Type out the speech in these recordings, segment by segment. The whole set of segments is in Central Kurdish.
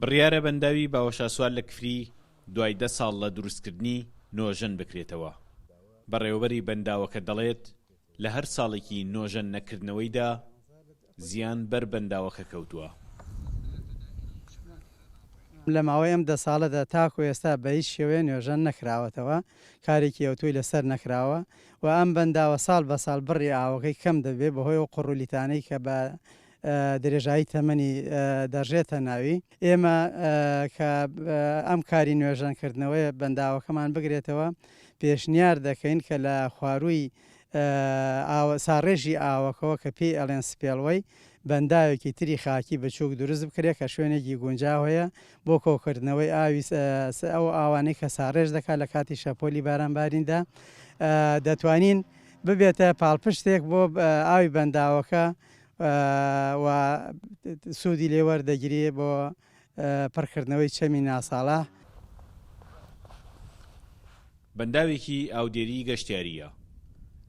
بڕیارە بەنداوی باوەشاسوار لە کفری دوای 10 ساڵ لە دروستکردنی نۆژەن بکرێتەوە. بەڕێوەبەری بەنداوەکە دەڵێت لە هەر ساڵێکی نۆژەن نەکردنەوەیدا زیان بەر بەنداوەکە کەوتووە. لە ماوەی ئەم 10 ساڵەدا تاکو ئێستا بە هیچ شێوەیە نوێژەن نەکراوەتەوە، کارێکی ئەوتوی لەسەر نەکراوە و ئەم بەنداوە ساڵ بە ساڵ بڕی ئاوەکەی کەم دەبێت بەهۆی ئەو قڕولیتانەی کە بە درێژایی تەمەنی دەژێتە ناوی. ئێمە کە ئەم کاری نوێژەنکردنەوەی بەنداوەکەمان بگرێتەوە پێشنیار دەکەین کە لە خوارووی ساڕێژی ئاوەکەوە کە پێی ئەڵێن سپێڵوەی بەنداوێکی تری خاکی بچووک دروست بکرێت کە شوێنێکی گونجاوەیە بۆ کۆکردنەوەی ئاوی ئەو ئاوانەی کە ساڕێژ دەکات لە کاتی شەپۆلی بارانباریندا دەتوانین ببێتە پاڵپشتێک بۆ ئاوی بەنداوەکە و سوودی لێ وەردەگیرێ بۆ پڕکردنەوەی چەمی ناساڵە. بەنداوێکی ئاودێری گەشتیاریە.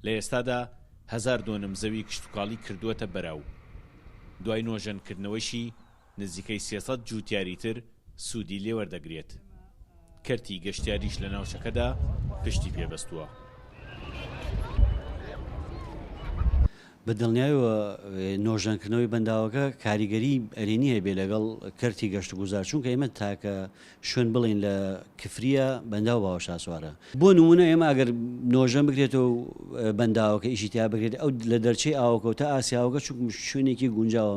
لە ئێستادا 1000 دۆنم زەوی کشتتوکاڵی کردووەتە بەراو. دوای نۆژەنکردنەوەیشی نزیکەی 300 جووتیاری تر سوودی لێ وەردەگرێت. کەرتی گەشتیاریش لە ناوچەکەدا پشتی پێبەستووە. بە دڵنیایەوە نۆژەنکردنەوەی بەنداوەکە کاریگەری ئەرێنی هەیە بێ لەگەڵ کەرتی گەشت و گوزار، چونکە ئێمە تاکە شوێن بڵین لە کفریە بەنداو باوەشاسوارە. بۆ نمونە ئێمە ئەگەر نۆژەن بگرێتەوە بەنداوەکە ئیشیتیا بگرێت ئەو لە دەرچەی ئاوەکە و تا ئاسیاوەکە چون شوێنێکی گونجاوە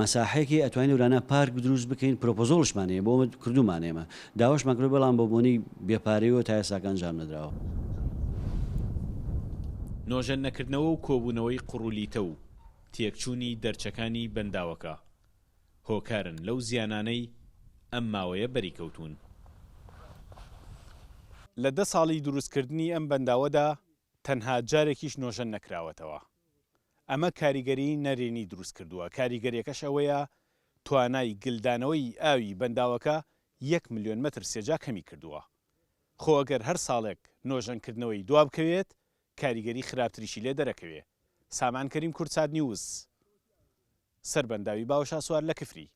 مەساحەیەکی ئەتوانین ورانە پارک دروست بکەین. پرۆپۆزۆڵشمانەیە بۆ کردومان ئێمە داواشمان کرد بەڵام بۆ بۆنی بێپارەیەوە تا ئێستاکە ئەنجام نەدراوە. نۆژەن نەکردنەوە و کۆبوونەوەی قڕولیتە و تێکچوونی دەرچەکانی بەنداوەکە هۆکارن لەو زیانانەی ئەم ماوەیە بەریکەوتون. لە 10 ساڵی دروستکردنی ئەم بەنداوەدا تەنها جارێکیش نۆژەن نەکراوەتەوە. ئەمە کاریگەری نەرێنی دروست کردووە. کاریگەریەکەش ئەوەیە توانای گلدانەوەی ئاوی بەنداوەکە 1 ملیۆن مەتر سێجا کەمی کردووە. خۆ ئەگەر هەر ساڵێک نۆژەنکردنەوەی دوا بکەوێت کاریگەری خراپتریشی لێ دەرەکەوێ. سامان کەریم کورتساد نیوز، سەربەنداوی باوەشاسوار لە کفری.